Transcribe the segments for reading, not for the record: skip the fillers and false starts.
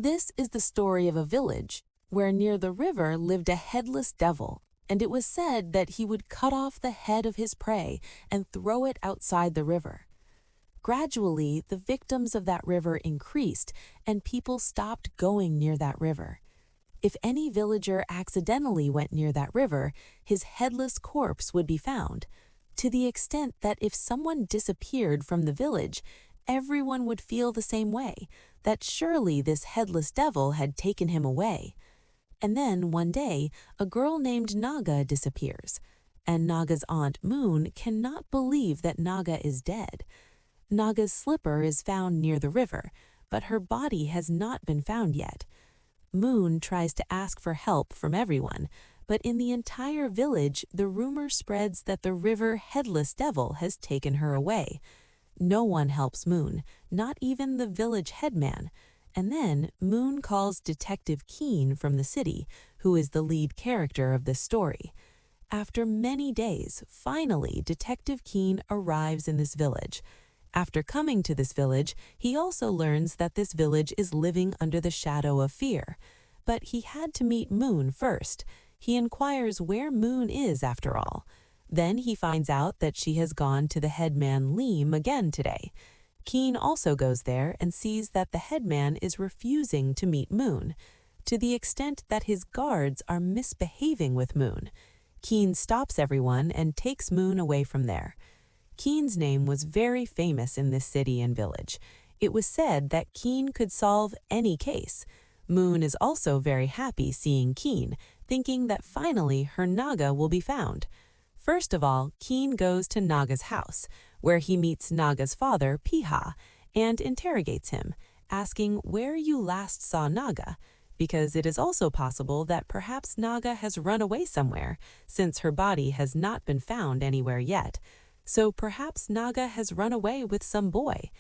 This is the story of a village where near the river lived a headless devil, and it was said that he would cut off the head of his prey and throw it outside the river. Gradually, the victims of that river increased, and people stopped going near that river. If any villager accidentally went near that river, his headless corpse would be found, to the extent that if someone disappeared from the village, everyone would feel the same way, that surely this headless devil had taken him away. And then, one day, a girl named Naga disappears, and Naga's aunt Moon cannot believe that Naga is dead. Naga's slipper is found near the river, but her body has not been found yet. Moon tries to ask for help from everyone, but in the entire village, the rumor spreads that the river Headless Devil has taken her away. No one helps Moon, not even the village headman. And then Moon calls Detective Kien from the city, who is the lead character of this story. After many days, finally, Detective Kien arrives in this village. After coming to this village, he also learns that this village is living under the shadow of fear. But he had to meet Moon first. He inquires where Moon is after all. Then he finds out that she has gone to the headman Liam again today. Kien also goes there and sees that the headman is refusing to meet Moon, to the extent that his guards are misbehaving with Moon. Kien stops everyone and takes Moon away from there. Kien's name was very famous in this city and village. It was said that Kien could solve any case. Moon is also very happy seeing Kien, thinking that finally her Naga will be found. First of all, Kien goes to Naga's house, where he meets Naga's father, Piha, and interrogates him, asking where you last saw Naga, because it is also possible that perhaps Naga has run away somewhere, since her body has not been found anywhere yet. So perhaps Naga has run away with some boy.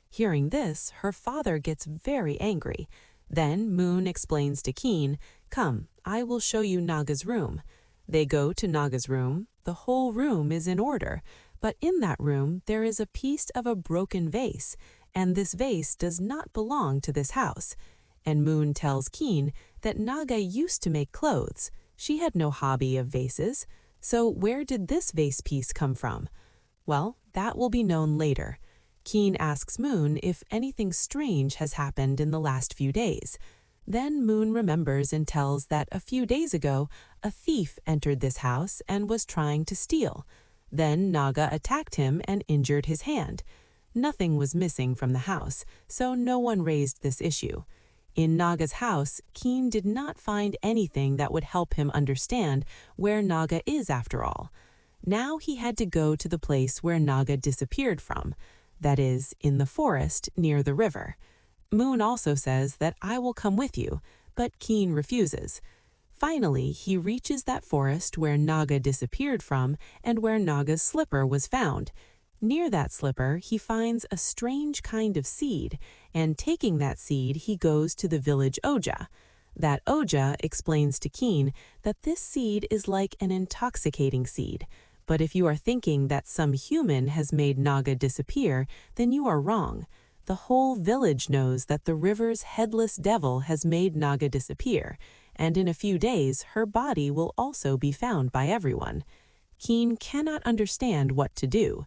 Hearing this, her father gets very angry. Then Moon explains to Kien, "Come, I will show you Naga's room." They go to Naga's room. The whole room is in order, but in that room there is a piece of a broken vase, and this vase does not belong to this house. And Moon tells Kien that Naga used to make clothes. She had no hobby of vases. So where did this vase piece come from? Well, that will be known later. Kien asks Moon if anything strange has happened in the last few days. Then Moon remembers and tells that a few days ago, a thief entered this house and was trying to steal. Then Naga attacked him and injured his hand. Nothing was missing from the house, so no one raised this issue. In Naga's house, Kien did not find anything that would help him understand where Naga is after all. Now he had to go to the place where Naga disappeared from, that is, in the forest near the river. Moon also says that I will come with you, but Kien refuses. Finally, he reaches that forest where Naga disappeared from and where Naga's slipper was found. Near that slipper, he finds a strange kind of seed, and taking that seed, he goes to the village Oja. That Oja explains to Kien that this seed is like an intoxicating seed. But if you are thinking that some human has made Naga disappear, then you are wrong. The whole village knows that the river's headless devil has made Naga disappear, and in a few days her body will also be found by everyone. Kien cannot understand what to do.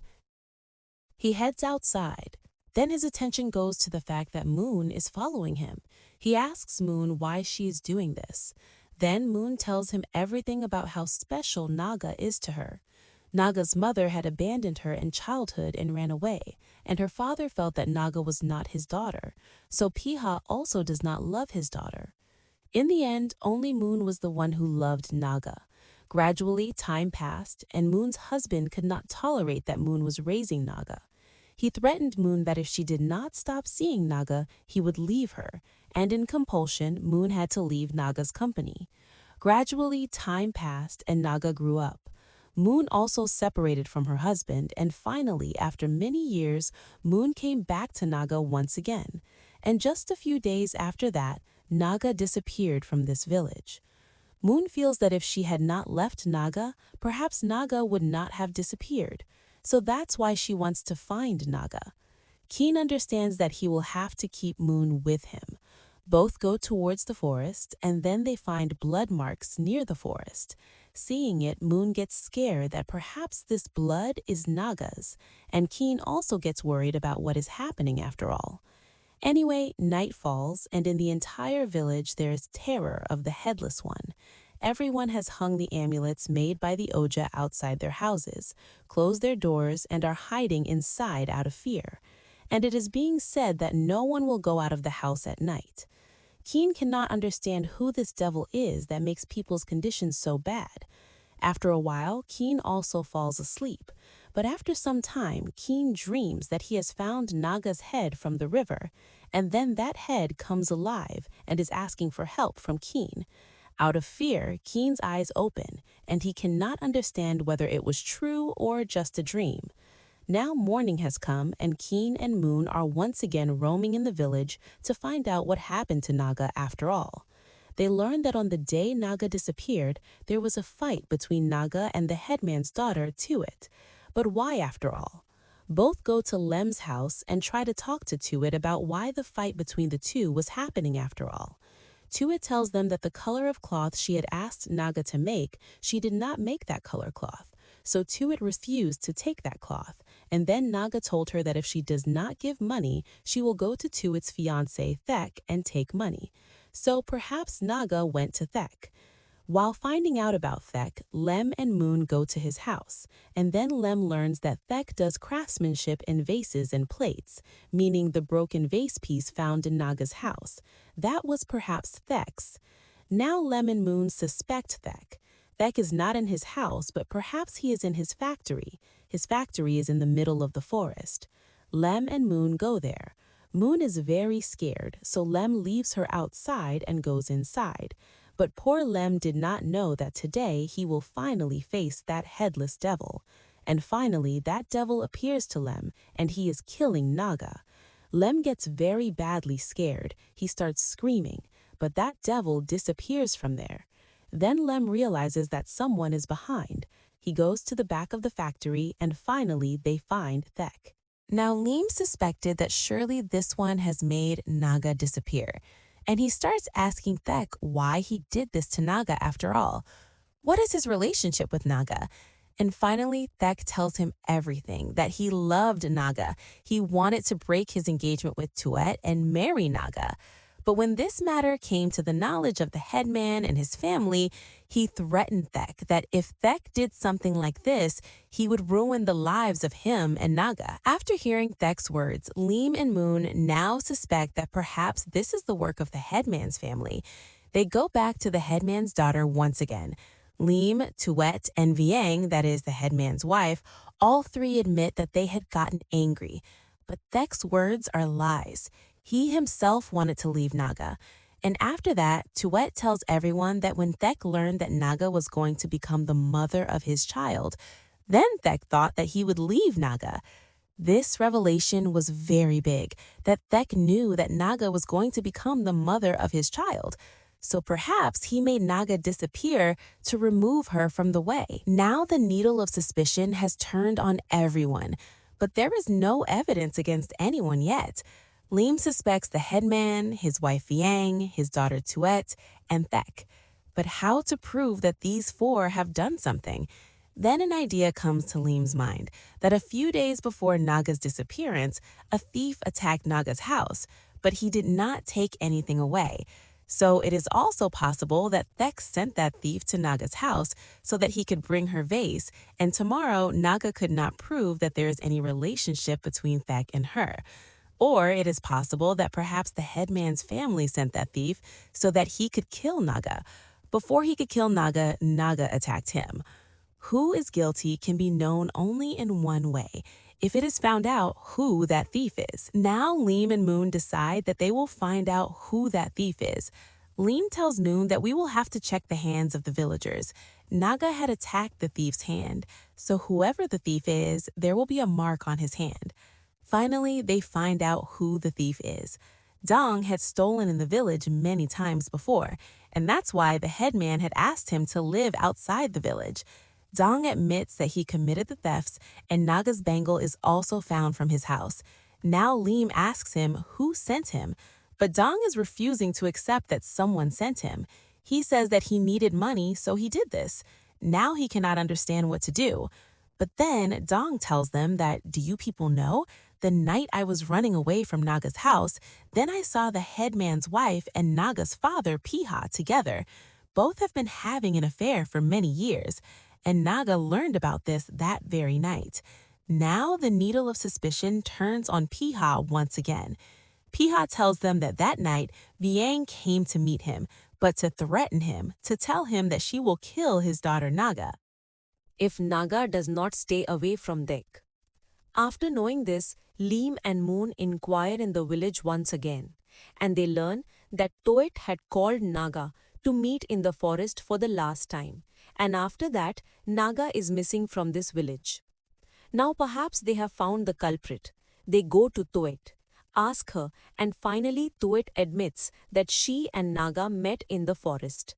He heads outside. Then his attention goes to the fact that Moon is following him. He asks Moon why she is doing this. Then Moon tells him everything about how special Naga is to her. Naga's mother had abandoned her in childhood and ran away, and her father felt that Naga was not his daughter, so Piha also does not love his daughter. In the end, only Moon was the one who loved Naga. Gradually, time passed, and Moon's husband could not tolerate that Moon was raising Naga. He threatened Moon that if she did not stop seeing Naga, he would leave her, and in compulsion, Moon had to leave Naga's company. Gradually, time passed, and Naga grew up. Moon also separated from her husband, and finally, after many years, Moon came back to Naga once again. And just a few days after that, Naga disappeared from this village. Moon feels that if she had not left Naga, perhaps Naga would not have disappeared. So that's why she wants to find Naga. Kien understands that he will have to keep Moon with him. Both go towards the forest, and then they find blood marks near the forest. Seeing it, Moon gets scared that perhaps this blood is Naga's, and Kien also gets worried about what is happening after all. Anyway, night falls, and in the entire village there is terror of the Headless One. Everyone has hung the amulets made by the Oja outside their houses, closed their doors, and are hiding inside out of fear. And it is being said that no one will go out of the house at night. Kien cannot understand who this devil is that makes people's conditions so bad. After a while, Kien also falls asleep, but after some time, Kien dreams that he has found Naga's head from the river, and then that head comes alive and is asking for help from Kien. Out of fear, Kien's eyes open, and he cannot understand whether it was true or just a dream. Now morning has come, and Kien and Moon are once again roaming in the village to find out what happened to Naga after all. They learn that on the day Naga disappeared, there was a fight between Naga and the headman's daughter, Tuet. But why after all? Both go to Lem's house and try to talk to Tuet about why the fight between the two was happening after all. Tuet tells them that the color of cloth she had asked Naga to make, she did not make that color cloth. So Tuet refused to take that cloth, and then Naga told her that if she does not give money, she will go to Tuet's fiancé, Thek, and take money. So perhaps Naga went to Thek. While finding out about Thek, Lem and Moon go to his house, and then Lem learns that Thek does craftsmanship in vases and plates, meaning the broken vase piece found in Naga's house. That was perhaps Thek's. Now Lem and Moon suspect Thek. Thek is not in his house, but perhaps he is in his factory. His factory is in the middle of the forest. Lem and Moon go there. Moon is very scared, so Lem leaves her outside and goes inside. But poor Lem did not know that today he will finally face that headless devil. And finally, that devil appears to Lem, and he is killing Naga. Lem gets very badly scared. He starts screaming, but that devil disappears from there. Then Lem realizes that someone is behind. He goes to the back of the factory, and finally they find Thek. Now Leem suspected that surely this one has made Naga disappear, and he starts asking Thek why he did this to Naga after all. What is his relationship with Naga? And finally, Thek tells him everything, that he loved Naga. He wanted to break his engagement with Tuet and marry Naga. But when this matter came to the knowledge of the headman and his family, he threatened Thek that if Thek did something like this, he would ruin the lives of him and Naga. After hearing Thek's words, Leem and Moon now suspect that perhaps this is the work of the headman's family. They go back to the headman's daughter once again. Leem, Tuet, and Vieng, that is the headman's wife, all three admit that they had gotten angry. But Thek's words are lies. He himself wanted to leave Naga. And after that, Tuet tells everyone that when Thek learned that Naga was going to become the mother of his child, then Thek thought that he would leave Naga. This revelation was very big, that Thek knew that Naga was going to become the mother of his child. So perhaps he made Naga disappear to remove her from the way. Now the needle of suspicion has turned on everyone, but there is no evidence against anyone yet. Leem suspects the headman, his wife Vieng, his daughter Tuet, and Thek. But how to prove that these four have done something? Then an idea comes to Leem's mind, that a few days before Naga's disappearance, a thief attacked Naga's house, but he did not take anything away. So it is also possible that Thek sent that thief to Naga's house so that he could bring her vase, and tomorrow Naga could not prove that there is any relationship between Thek and her. Or it is possible that perhaps the headman's family sent that thief so that he could kill Naga. Before he could kill Naga, Naga attacked him. Who is guilty can be known only in one way, if it is found out who that thief is. Now Leem and Moon decide that they will find out who that thief is. Leem tells Noon that we will have to check the hands of the villagers. Naga had attacked the thief's hand, so whoever the thief is, there will be a mark on his hand. Finally, they find out who the thief is. Dong had stolen in the village many times before, and that's why the headman had asked him to live outside the village. Dong admits that he committed the thefts, and Naga's bangle is also found from his house. Now Leem asks him who sent him. But Dong is refusing to accept that someone sent him. He says that he needed money, so he did this. Now he cannot understand what to do. But then Dong tells them that, do you people know? The night I was running away from Naga's house, then I saw the headman's wife and Naga's father, Piha, together. Both have been having an affair for many years, and Naga learned about this that very night. Now the needle of suspicion turns on Piha once again. Piha tells them that that night, Vieng came to meet him, but to threaten him, to tell him that she will kill his daughter Naga if Naga does not stay away from Dek. After knowing this, Leem and Moon inquire in the village once again, and they learn that Toet had called Naga to meet in the forest for the last time, and after that, Naga is missing from this village. Now perhaps they have found the culprit. They go to Toet, ask her, and finally Toet admits that she and Naga met in the forest.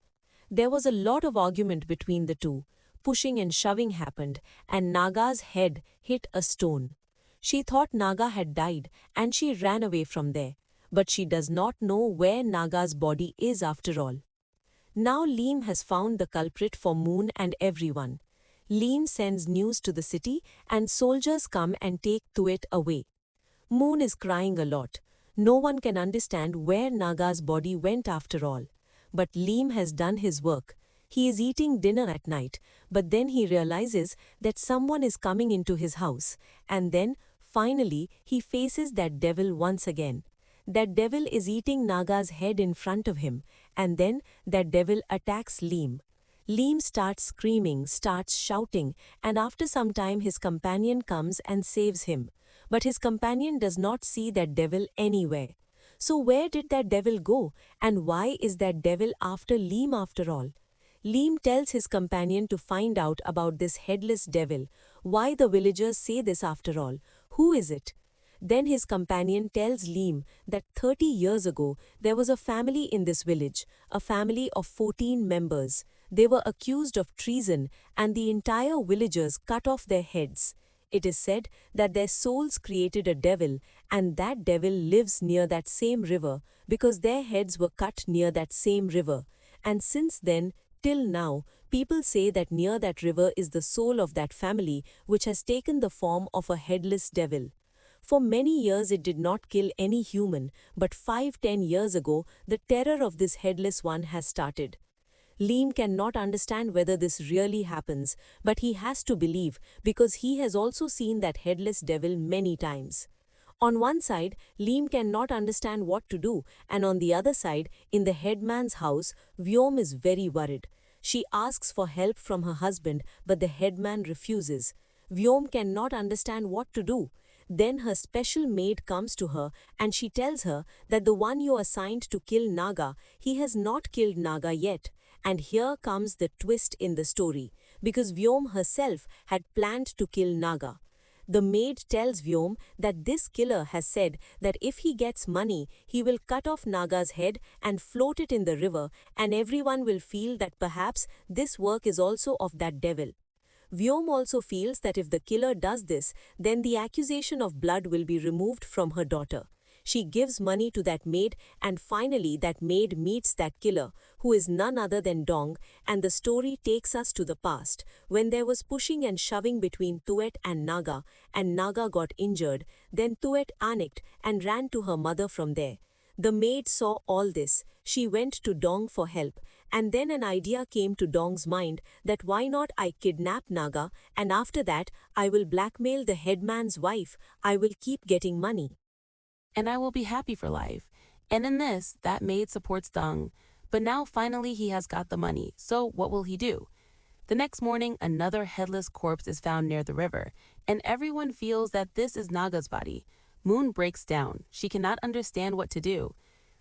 There was a lot of argument between the two. Pushing and shoving happened, and Naga's head hit a stone. She thought Naga had died, and she ran away from there. But she does not know where Naga's body is after all. Now Leem has found the culprit for Moon and everyone. Leem sends news to the city, and soldiers come and take Tuet away. Moon is crying a lot. No one can understand where Naga's body went after all. But Leem has done his work. He is eating dinner at night, but then he realizes that someone is coming into his house, and then, finally, he faces that devil once again. That devil is eating Naga's head in front of him, and then that devil attacks Leem. Leem starts screaming, starts shouting, and after some time his companion comes and saves him. But his companion does not see that devil anywhere. So where did that devil go, and why is that devil after Leem after all? Leem tells his companion to find out about this headless devil, why the villagers say this after all, who is it? Then his companion tells Leem that 30 years ago there was a family in this village, a family of 14 members. They were accused of treason and the entire villagers cut off their heads. It is said that their souls created a devil and that devil lives near that same river because their heads were cut near that same river. And since then, till now, people say that near that river is the soul of that family which has taken the form of a headless devil. For many years it did not kill any human, but 5-10 years ago, the terror of this headless one has started. Leem cannot understand whether this really happens, but he has to believe because he has also seen that headless devil many times. On one side, Leem cannot understand what to do, and on the other side, in the headman's house, Vyom is very worried. She asks for help from her husband, but the headman refuses. Vyom cannot understand what to do. Then her special maid comes to her and she tells her that the one you assigned to kill Naga, he has not killed Naga yet. And here comes the twist in the story, because Vyom herself had planned to kill Naga. The maid tells Vyom that this killer has said that if he gets money, he will cut off Naga's head and float it in the river, and everyone will feel that perhaps this work is also of that devil. Vyom also feels that if the killer does this, then the accusation of blood will be removed from her daughter. She gives money to that maid, and finally that maid meets that killer, who is none other than Dong, and the story takes us to the past, when there was pushing and shoving between Tuet and Naga got injured. Then Tuet panicked and ran to her mother from there. The maid saw all this. She went to Dong for help, and then an idea came to Dong's mind that why not I kidnap Naga, and after that I will blackmail the headman's wife. I will keep getting money. and I will be happy for life. And in this, that maid supports Dong. But now finally he has got the money, so what will he do? The next morning, another headless corpse is found near the river, and everyone feels that this is Naga's body. Moon breaks down. She cannot understand what to do.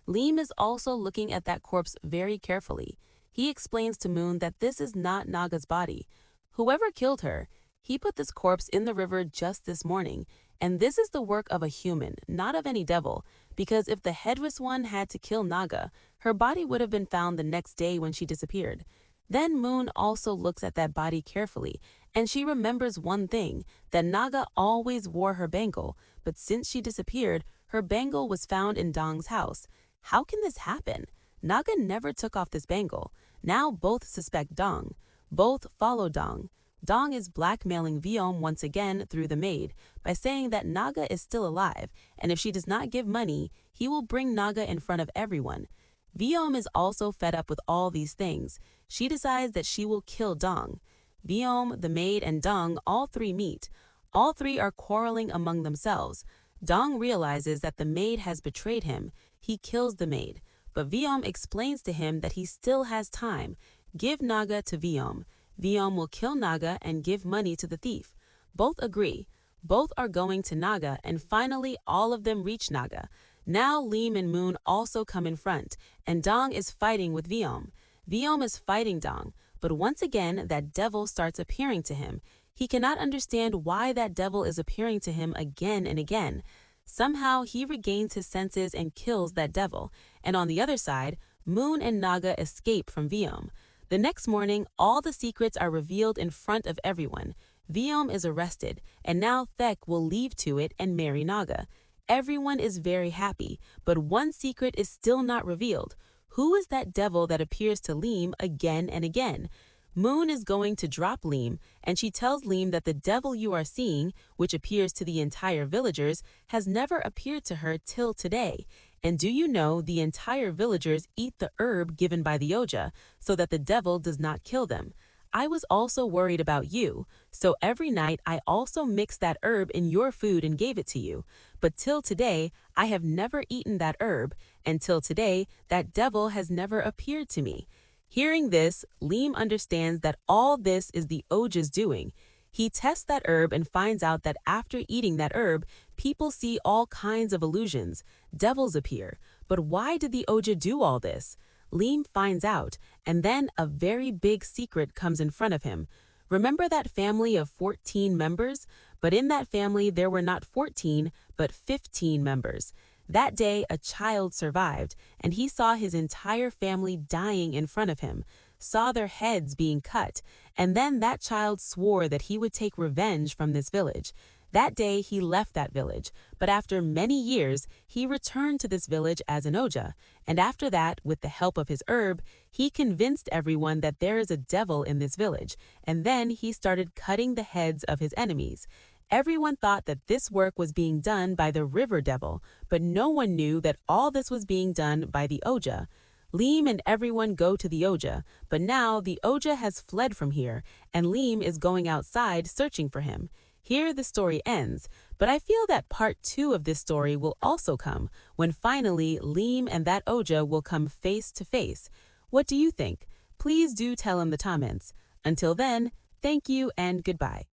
Leem is also looking at that corpse very carefully. He explains to Moon that this is not Naga's body. Whoever killed her, he put this corpse in the river just this morning, and this is the work of a human, not of any devil, because if the headless one had to kill Naga, her body would have been found the next day when she disappeared. Then Moon also looks at that body carefully, and she remembers one thing, that Naga always wore her bangle, but since she disappeared, her bangle was found in Dong's house. How can this happen? Naga never took off this bangle. Now both suspect Dong. Both follow Dong. Dong is blackmailing Viom once again through the maid by saying that Naga is still alive, and if she does not give money, he will bring Naga in front of everyone. Viom is also fed up with all these things. She decides that she will kill Dong. Viom, the maid, and Dong all three meet. All three are quarreling among themselves. Dong realizes that the maid has betrayed him. He kills the maid, but Viom explains to him that he still has time. Give Naga to Viom. Viom will kill Naga and give money to the thief. Both agree. Both are going to Naga, and finally all of them reach Naga. Now Lim and Moon also come in front, and Dong is fighting with Viom. Viom is fighting Dong, but once again that devil starts appearing to him. He cannot understand why that devil is appearing to him again and again. Somehow he regains his senses and kills that devil, and on the other side, Moon and Naga escape from Viom. The next morning, all the secrets are revealed in front of everyone. Viom is arrested, and now Thek will leave to it and marry Naga. Everyone is very happy, but one secret is still not revealed. Who is that devil that appears to Lim again and again? Moon is going to drop Lim, and she tells Lim that the devil you are seeing, which appears to the entire villagers, has never appeared to her till today. And do you know the entire villagers eat the herb given by the Oja, so that the devil does not kill them? I was also worried about you, so every night I also mixed that herb in your food and gave it to you. But till today, I have never eaten that herb, and till today, that devil has never appeared to me. Hearing this, Lim understands that all this is the Oja's doing. He tests that herb and finds out that after eating that herb, people see all kinds of illusions. Devils appear. But why did the Oja do all this? Lim finds out, and then a very big secret comes in front of him. Remember that family of 14 members? But in that family, there were not 14, but 15 members. That day, a child survived, and he saw his entire family dying in front of him, saw their heads being cut, and then that child swore that he would take revenge from this village. That day, he left that village, but after many years, he returned to this village as an Oja, and after that, with the help of his herb, he convinced everyone that there is a devil in this village, and then he started cutting the heads of his enemies. Everyone thought that this work was being done by the river devil, but no one knew that all this was being done by the Oja. Lim and everyone go to the Oja, but now the Oja has fled from here, and Lim is going outside searching for him. Here the story ends, but I feel that part 2 of this story will also come, when finally Lim and that Oja will come face to face. What do you think? Please do tell in the comments. Until then, thank you and goodbye.